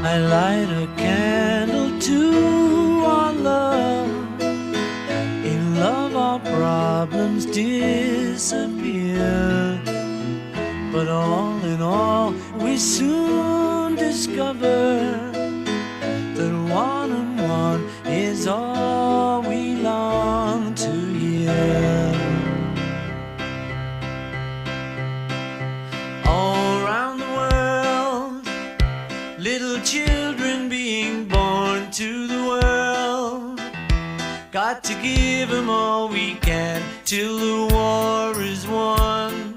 I light a candle to our love. In love our problems disappear. But all in all we soon discover that one and one is all we long to hear. All around the world, little children being born to the world. Got to give them all we can till the war is won.